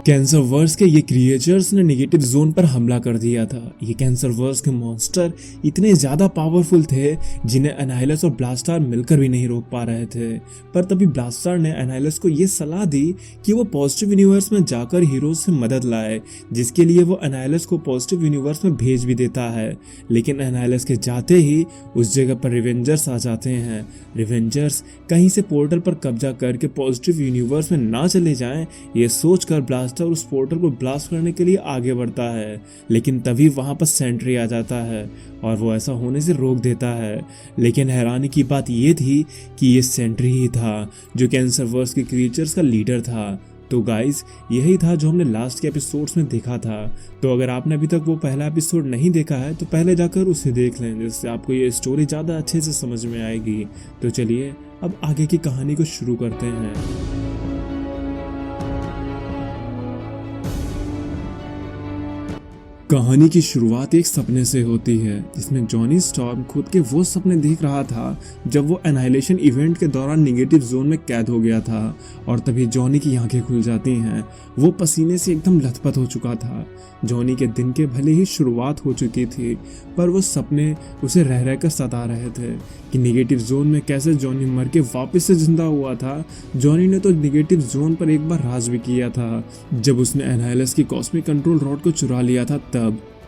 कैंसरवर्स के ये क्रिएचर्स ने नेगेटिव जोन पर हमला कर दिया था। ये कैंसरवर्स के मॉन्स्टर इतने ज्यादा पावरफुल थे जिन्हें एनाइलस और ब्लास्टार मिलकर भी नहीं रोक पा रहे थे। पर तभी ब्लास्टार ने एनाइलस को ये सलाह दी कि वो पॉजिटिव यूनिवर्स में जाकर हीरोज से मदद लाए, जिसके लिए वो एनाइलस को पॉजिटिव यूनिवर्स में भेज भी देता है। लेकिन एनाइलस के जाते ही उस जगह पर रिवेंजर्स आ जाते हैं। रिवेंजर्स कहीं से पोर्टल पर कब्जा करके पॉजिटिव यूनिवर्स में ना चले जाएं, ये सोचकर ब्लास्टर उस पोर्टल को ब्लास्ट करने के लिए आगे बढ़ता है। लेकिन तभी वहां पर सेंट्री आ जाता है और वो ऐसा होने से रोक देता है। लेकिन हैरानी की बात ये थी कि ये सेंट्री ही था जो कैंसरवर्स के क्रिएचर्स का लीडर था। तो गाइज, यही था जो हमने लास्ट के एपिसोड्स में देखा था। तो अगर आपने अभी तक वो पहला एपिसोड नहीं देखा है तो पहले जाकर उसे देख लें, जिससे आपको ये स्टोरी ज़्यादा अच्छे से समझ में आएगी। तो चलिए अब आगे की कहानी को शुरू करते हैं। कहानी की शुरुआत एक सपने से होती है जिसमें जॉनी स्टॉर्म खुद के वो सपने देख रहा था जब वो एनाइलेशन इवेंट के दौरान नेगेटिव जोन में कैद हो गया था। और तभी जॉनी की आंखें खुल जाती हैं। वो पसीने से एकदम लथपथ हो चुका था। जॉनी के दिन के भले ही शुरुआत हो चुकी थी, पर वो सपने उसे रह रहकर सता रहे थे कि नेगेटिव जोन में कैसे जॉनी मर के वापस से जिंदा हुआ था। जॉनी ने तो नेगेटिव जोन पर एक बार राज भी किया था जब उसने एनाइलस की कॉस्मिक कंट्रोल रॉड को चुरा लिया था तब।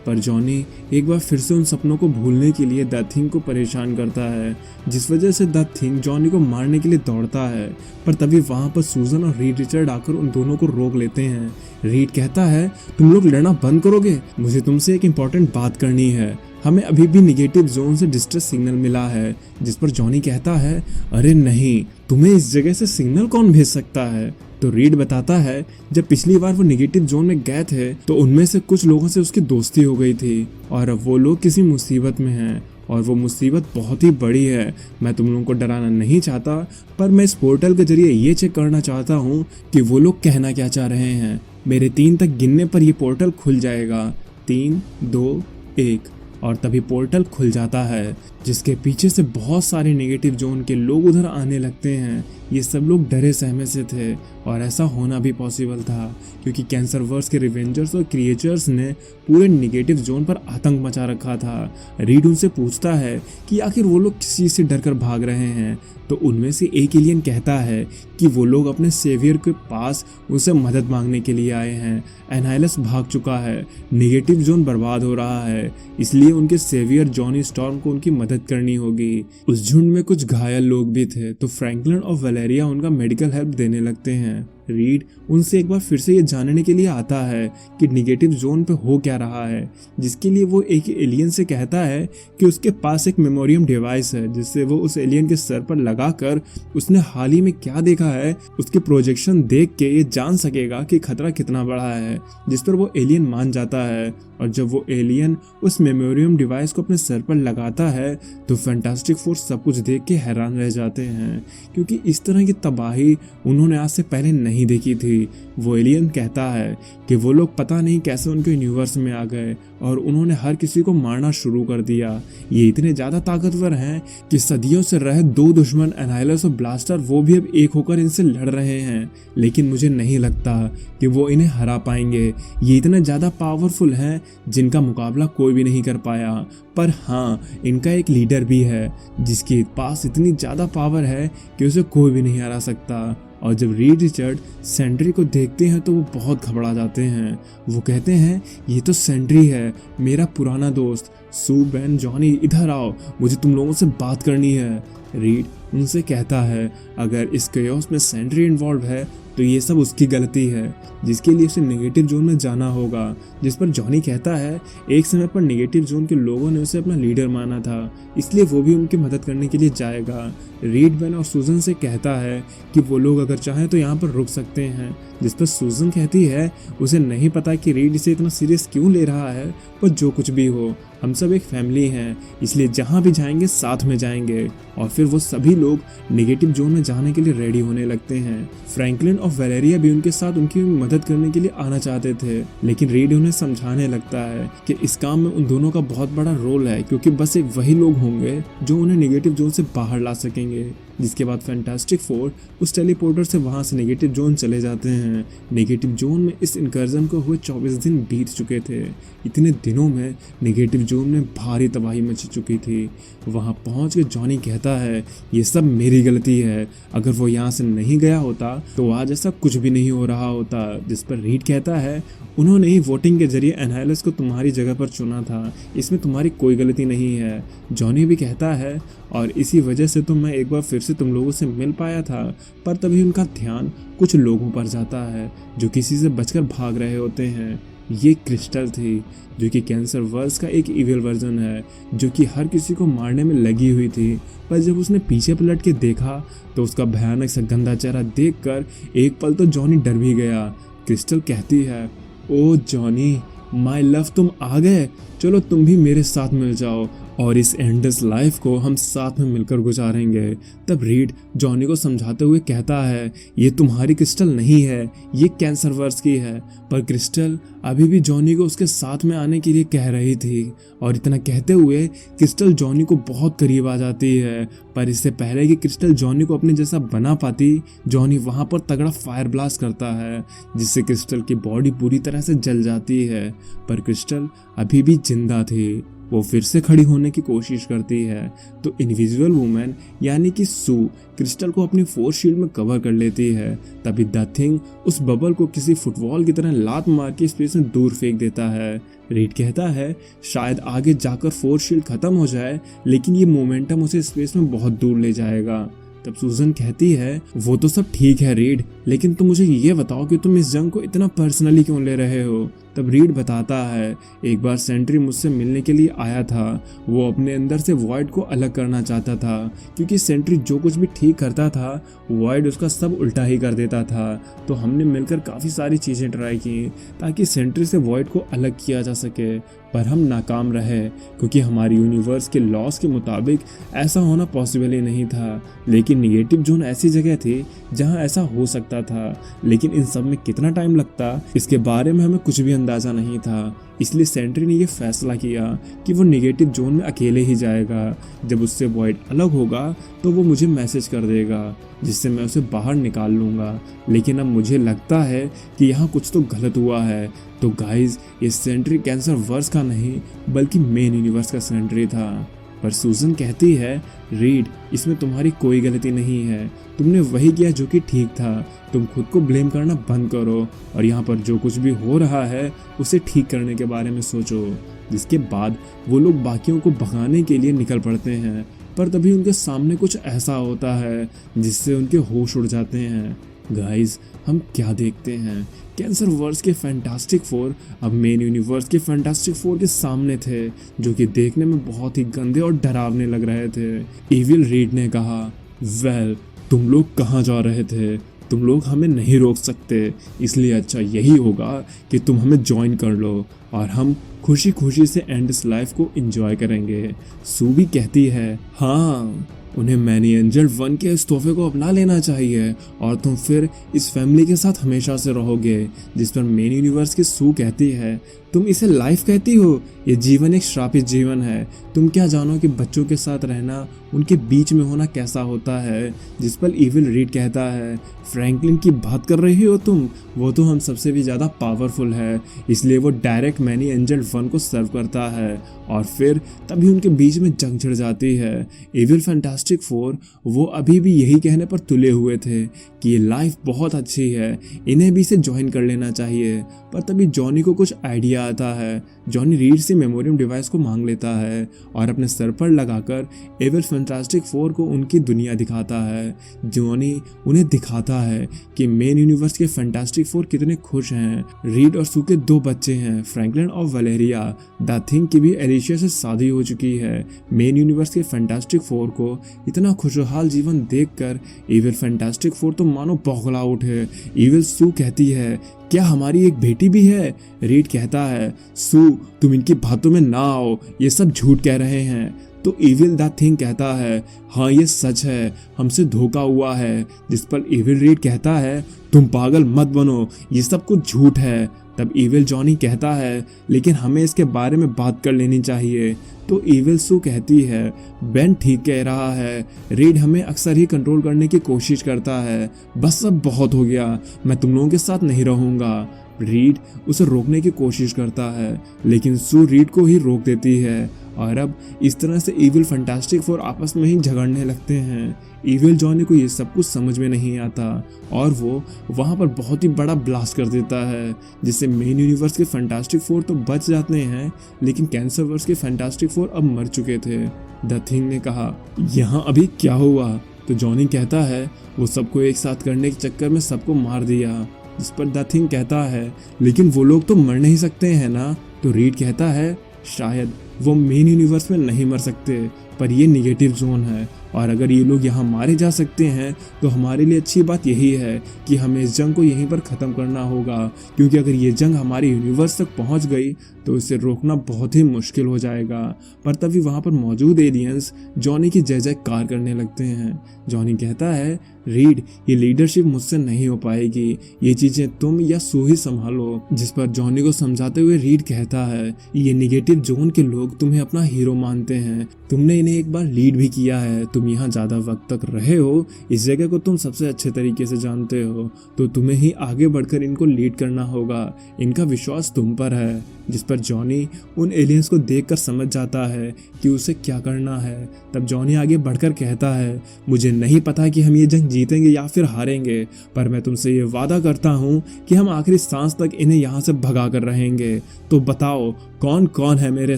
पर जॉनी एक बार फिर से उन सपनों को भूलने के लिए द थिंग को परेशान करता है, जिस वजह से द थिंग जॉनी को मारने के लिए दौड़ता है। पर तभी वहां पर सूजन और रीड रिचर्ड आकर उन दोनों को रोक लेते हैं। रीड कहता है, तुम लोग लड़ना बंद करोगे? मुझे तुमसे एक इम्पोर्टेंट बात करनी है। हमें अभी भी नेगेटिव जोन से डिस्ट्रेस सिग्नल मिला है। जिस पर जॉनी कहता है, अरे नहीं, तुम्हें इस जगह से सिग्नल कौन भेज सकता है? तो रीड बताता है, जब पिछली बार वो नेगेटिव जोन में गए थे तो उनमें से कुछ लोगों से उसकी दोस्ती हो गई थी और अब वो लोग किसी मुसीबत में हैं और वो मुसीबत बहुत ही बड़ी है। मैं तुम लोगों को डराना नहीं चाहता, पर मैं इस पोर्टल के जरिए ये चेक करना चाहता हूँ कि वो लोग कहना क्या चाह रहे हैं। मेरे 3 तक गिनने पर ये पोर्टल खुल जाएगा। 3, 2, 1 और तभी पोर्टल खुल जाता है, जिसके पीछे से बहुत सारे नेगेटिव जोन के लोग उधर आने लगते हैं। ये सब लोग डरे सहमे से थे और ऐसा होना भी पॉसिबल था क्योंकि कैंसरवर्स के रिवेंजर्स और क्रिएचर्स ने पूरे नेगेटिव जोन पर आतंक मचा रखा था। रीड उनसे पूछता है कि आखिर वो लोग किस चीज़ से डरकर भाग रहे हैं। तो उनमें से एक एलियन कहता है कि वो लोग अपने सेवियर के पास उनसे मदद मांगने के लिए आए हैं। एनाइलस भाग चुका है, नेगेटिव जोन बर्बाद हो रहा है, इसलिए उनके सेवियर जॉनी स्टॉर्म को उनकी मदद करनी होगी। उस झुंड में कुछ घायल लोग भी थे, तो फ्रैंकलिन और वैलेरिया उनका मेडिकल हेल्प देने लगते हैं। रीड उनसे एक बार फिर से ये जानने के लिए आता है कि नेगेटिव जोन पे हो क्या रहा है, जिसके लिए वो एक एलियन से कहता है कि उसके पास एक मेमोरियम डिवाइस है, जिससे वो उस एलियन के सर पर लगाकर उसने हाल ही में क्या देखा है उसके प्रोजेक्शन देख के ये जान सकेगा कि खतरा कितना बड़ा है। जिस पर वो एलियन मान जाता है और जब वो एलियन उस मेमोरियम डिवाइस को अपने सर पर लगाता है तो फैंटास्टिक फोर सब कुछ देख के हैरान रह जाते हैं, क्योंकि इस तरह की तबाही उन्होंने आज से पहले नहीं देखी थी। वो एलियन कहता है कि वो लोग पता नहीं कैसे उनके यूनिवर्स में आ गए और उन्होंने हर किसी को मारना शुरू कर दिया। ये इतने ज़्यादा ताकतवर हैं कि सदियों से रहे 2 दुश्मन एनाइलस और ब्लास्टर वो भी अब एक होकर इनसे लड़ रहे हैं, लेकिन मुझे नहीं लगता कि वो इन्हें हरा पाएंगे। ये इतने ज़्यादा पावरफुल हैं जिनका मुकाबला कोई भी नहीं कर पाया। पर हाँ, इनका एक लीडर भी है जिसके पास इतनी ज़्यादा पावर है कि उसे कोई भी नहीं हरा सकता। और जब रीड रिचर्ड सेंट्री को देखते हैं तो वो बहुत घबरा जाते हैं। वो कहते हैं, ये तो सेंट्री है, मेरा पुराना दोस्त। सू, बेन, जॉनी, इधर आओ, मुझे तुम लोगों से बात करनी है। रीड उनसे कहता है, अगर इस केओस में सेंट्री इन्वॉल्व है तो ये सब उसकी गलती है, जिसके लिए उसे नेगेटिव जोन में जाना होगा। जिस पर जॉनी कहता है, एक समय पर नेगेटिव जोन के लोगों ने उसे अपना लीडर माना था, इसलिए वो भी उनकी मदद करने के लिए जाएगा। रीड, बेन और सूजन से कहता है कि वो लोग अगर चाहें तो यहाँ पर रुक सकते हैं। जिस पर सूजन कहती है उसे नहीं पता कि रीड इसे इतना सीरियस क्यों ले रहा है, पर जो कुछ भी हो, हम सब एक फैमिली हैं, इसलिए जहाँ भी जाएंगे साथ में जाएंगे। और फिर वो सभी लोग नेगेटिव जोन में जाने के लिए रेडी होने लगते हैं। फ्रैंकलिन और वैलेरिया भी उनके साथ उनकी मदद करने के लिए आना चाहते थे, लेकिन रीड उन्हें समझाने लगता है कि इस काम में उन दोनों का बहुत बड़ा रोल है, क्योंकि बस एक वही लोग होंगे जो उन्हें नेगेटिव जोन से बाहर ला सकेंगे। जिसके बाद फैंटास्टिक फोर उस टेलीपोर्टर से वहां से नेगेटिव जोन चले जाते हैं। नेगेटिव जोन में इस इनकर्जन को हुए 24 दिन बीत चुके थे। इतने दिनों में नेगेटिव जोन में भारी तबाही मच चुकी थी। वहां पहुंच के जॉनी कहता है ये सब मेरी गलती है, अगर वो यहाँ से नहीं गया होता तो आज ऐसा कुछ भी नहीं हो रहा होता। जिस पर रीड कहता है उन्होंने ही वोटिंग के जरिए एनहाइलस को तुम्हारी जगह पर चुना था, इसमें तुम्हारी कोई गलती नहीं है। जॉनी भी कहता है और इसी वजह से तो मैं एक बार फिर से तुम लोगों से मिल पाया था। पर तभी उनका ध्यान कुछ लोगों पर जाता है जो किसी से बचकर भाग रहे होते हैं। ये क्रिस्टल थी जो कि कैंसर वर्स का एक इविल वर्जन है जो कि हर किसी को मारने में लगी हुई थी। पर जब उसने पीछे पलट के देखा तो उसका भयानक सा गंदा चेहरा देखकर एक पल तो जॉनी डर भी गया। क्रिस्टल कहती है ओ जॉनी माय लव, तुम आ गए, चलो तुम भी मेरे साथ मिल जाओ और इस एंडलेस लाइफ को हम साथ में मिलकर गुजारेंगे। तब रीड जॉनी को समझाते हुए कहता है ये तुम्हारी क्रिस्टल नहीं है, ये कैंसर वर्स की है। पर क्रिस्टल अभी भी जॉनी को उसके साथ में आने के लिए कह रही थी और इतना कहते हुए क्रिस्टल जॉनी को बहुत करीब आ जाती है। पर इससे पहले कि क्रिस्टल जॉनी को अपने जैसा बना पाती, जॉनी वहां पर तगड़ा फायर ब्लास्ट करता है जिससे क्रिस्टल की बॉडी पूरी तरह से जल जाती है। पर क्रिस्टल अभी भी जिंदा थी। वो फिर से खड़ी होने की कोशिश करती है तो इनविजिबल वुमन यानी कि सू क्रिस्टल को अपनी फोर्स शील्ड में कवर कर लेती है। तभी द थिंग उस बबल को किसी फुटबॉल की तरह लात मार के स्पेस में दूर फेंक देता है। रीड कहता है शायद आगे जाकर फोर्स शील्ड खत्म हो जाए, लेकिन ये मोमेंटम उसे स्पेस में बहुत दूर ले जाएगा। तब सूजन कहती है वो तो सब ठीक है रीड, लेकिन तुम मुझे ये बताओ कि तुम इस जंग को इतना पर्सनली क्यों ले रहे हो। तब रीड बताता है एक बार सेंट्री मुझसे मिलने के लिए आया था। वो अपने अंदर से वॉइड को अलग करना चाहता था क्योंकि सेंट्री जो कुछ भी ठीक करता था वॉइड उसका सब उल्टा ही कर देता था। तो हमने मिलकर काफ़ी सारी चीज़ें ट्राई की ताकि सेंट्री से वॉइड को अलग किया जा सके, पर हम नाकाम रहे क्योंकि हमारी यूनिवर्स के लॉस के मुताबिक ऐसा होना पॉसिबल ही नहीं था। लेकिन निगेटिव जोन ऐसी जगह थी जहां ऐसा हो सकता था, लेकिन इन सब में कितना टाइम लगता इसके बारे में हमें कुछ भी अंदाज़ा नहीं था। इसलिए सेंट्री ने यह फैसला किया कि वो निगेटिव जोन में अकेले ही जाएगा। जब उससे वॉइड अलग होगा तो वो मुझे मैसेज कर देगा जिससे मैं उसे बाहर निकाल लूँगा। लेकिन अब मुझे लगता है कि यहाँ कुछ तो गलत हुआ है। तो गाइज ये सेंट्री कैंसर वर्स का नहीं बल्कि मेन यूनिवर्स का सेंट्री था। पर सूजन कहती है रीड इसमें तुम्हारी कोई गलती नहीं है, तुमने वही किया जो कि ठीक था। तुम खुद को ब्लेम करना बंद करो और यहाँ पर जो कुछ भी हो रहा है उसे ठीक करने के बारे में सोचो। जिसके बाद वो लोग बाकियों को भगाने के लिए निकल पड़ते हैं। पर तभी उनके सामने कुछ ऐसा होता है जिससे उनके होश उड़ जाते हैं। गाइस हम क्या देखते हैं, कैंसर वर्स के फैंटास्टिक फोर अब मेन यूनिवर्स के फैंटास्टिक फोर के सामने थे जो कि देखने में बहुत ही गंदे और डरावने लग रहे थे। इविल रीड ने कहा वेल तुम लोग कहाँ जा रहे थे, तुम लोग हमें नहीं रोक सकते, इसलिए अच्छा यही होगा कि तुम हमें ज्वाइन कर लो और हम खुशी खुशी से एंडलेस लाइफ को एंजॉय करेंगे। सू भी कहती है हाँ उन्हें मैनी एंजल 1 के इस तोहफे को अपना लेना चाहिए और तुम फिर इस फैमिली के साथ हमेशा से रहोगे। जिस पर मेन यूनिवर्स की सू कहती है तुम इसे लाइफ कहती हो, ये जीवन एक श्रापित जीवन है, तुम क्या जानो कि बच्चों के साथ रहना उनके बीच में होना कैसा होता है। जिस पर इविल रीड कहता है फ्रैंकलिन की बात कर रही हो तुम, वो तो हम सबसे भी ज़्यादा पावरफुल है, इसलिए वो डायरेक्ट मैनी एंजल 1 को सर्व करता है और फिर तभी उनके बीच में जंग छिड़ जाती है। इविल फैंटास्टिक फोर वो अभी भी यही कहने पर तुले हुए थे कि ये लाइफ बहुत अच्छी है, इन्हें भी इसे ज्वाइन कर लेना चाहिए। पर तभी जॉनी को कुछ आइडिया आता है। जॉनी रीड से मेमोरियम डिवाइस को मांग लेता है और अपने सर पर लगाकर इविल फैंटास्टिक फोर को उनकी दुनिया दिखाता है। जॉनी उन्हें दिखाता है कि मेन यूनिवर्स के फैंटास्टिक फोर कितने खुश हैं। रीड और सू के 2 बच्चे हैं, फ्रैंकलिन और वलेरिया। द थिंग की भी एलिशिया से शादी हो चुकी है। मेन यूनिवर्स के फैंटास्टिक फोर को इतना खुशहाल जीवन देखकर इविल फैंटास्टिक फोर तो मानो बौखला उठे। इविल सू कहती है क्या हमारी एक बेटी भी है। रीड कहता है सू तुम इनकी बातों में ना आओ, ये सब झूठ कह रहे हैं। तो इविल द थिंग कहता है, हाँ ये सच है, हमसे धोखा हुआ है। जिस पर इविल रीड कहता है, तुम पागल मत बनो, ये सब कुछ झूठ है। तब इविल जॉनी कहता है, लेकिन हमें इसके बारे में बात कर लेनी चाहिए। तो इविल सू कहती है, बेन ठीक कह रहा है, रीड हमें अक्सर ही कंट्रोल करने की कोशिश करता है। बस अब बहुत हो गया, मैं तुम लोगों के साथ नहीं रहूंगा। रीड उसे रोकने की कोशिश करता है, लेकिन सू रीड को ही रोक देती है। और अब इस तरह से इविल फैंटास्टिक फोर आपस में ही झगड़ने लगते हैं। इविल जॉनी को ये सब कुछ समझ में नहीं आता और वो वहाँ पर बहुत ही बड़ा ब्लास्ट कर देता है, जिससे मेन यूनिवर्स के फैंटास्टिक फोर तो बच जाते हैं, लेकिन कैंसरवर्स के फैंटास्टिक फोर अब मर चुके थे। द थिंग ने कहा, यहाँ अभी क्या हुआ? तो जॉनी कहता है, वो सबको एक साथ करने के चक्कर में सबको मार दिया। जिस पर द थिंग कहता है, लेकिन वो लोग तो मर नहीं सकते हैं ना? तो रीड कहता है, शायद वो मेन यूनिवर्स में नहीं मर सकते, पर ये निगेटिव जोन है और अगर ये लोग यहाँ मारे जा सकते हैं तो हमारे लिए अच्छी बात यही है कि हमें इस जंग को यहीं पर ख़त्म करना होगा, क्योंकि अगर ये जंग हमारे यूनिवर्स तक पहुँच गई तो इसे रोकना बहुत ही मुश्किल हो जाएगा। पर तभी वहाँ पर मौजूद एलियंस जॉनी की जय जयकार करने लगते हैं। जॉनी कहता है, रीड ये लीडरशिप मुझसे नहीं हो पाएगी, ये चीज़ें तुम या सू ही संभालो। जिस पर जॉनी को समझाते हुए रीड कहता है, ये निगेटिव जोन के लोग तुम्हें अपना हीरो मानते हैं, तुमने इन्हें एक बार लीड भी किया है, तुम यहाँ ज़्यादा वक्त तक रहे हो, इस जगह को तुम सबसे अच्छे तरीके से जानते हो, तो तुम्हें ही आगे बढ़कर इनको लीड करना होगा, इनका विश्वास तुम पर है। जिस पर जॉनी उन एलियंस को देखकर समझ जाता है कि उसे क्या करना है। तब जॉनी आगे बढ़कर कहता है, मुझे नहीं पता कि हम ये जंग जीतेंगे या फिर हारेंगे, पर मैं तुमसे ये वादा करता हूँ कि हम आखिरी सांस तक इन्हें यहाँ से भगा कर रहेंगे। तो बताओ कौन कौन है मेरे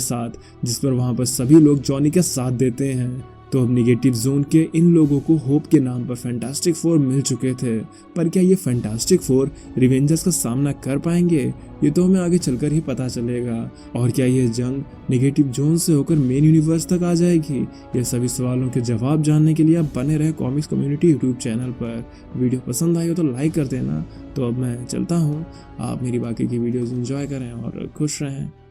साथ? जिस पर वहाँ पर सभी लोग जॉनी के साथ देते हैं। तो अब निगेटिव जोन के इन लोगों को होप के नाम पर फैंटास्टिक फोर मिल चुके थे, पर क्या ये फैंटास्टिक फोर रिवेंजर्स का सामना कर पाएंगे? ये तो हमें आगे चलकर ही पता चलेगा। और क्या ये जंग निगेटिव जोन से होकर मेन यूनिवर्स तक आ जाएगी? ये सभी सवालों के जवाब जानने के लिए आप बने रहे कॉमिक्स कम्युनिटी यूट्यूब चैनल पर। वीडियो पसंद आई हो तो लाइक कर देना। तो अब मैं चलता हूँ, आप मेरी बाकी की वीडियोज़ एंजॉय करें और खुश रहें।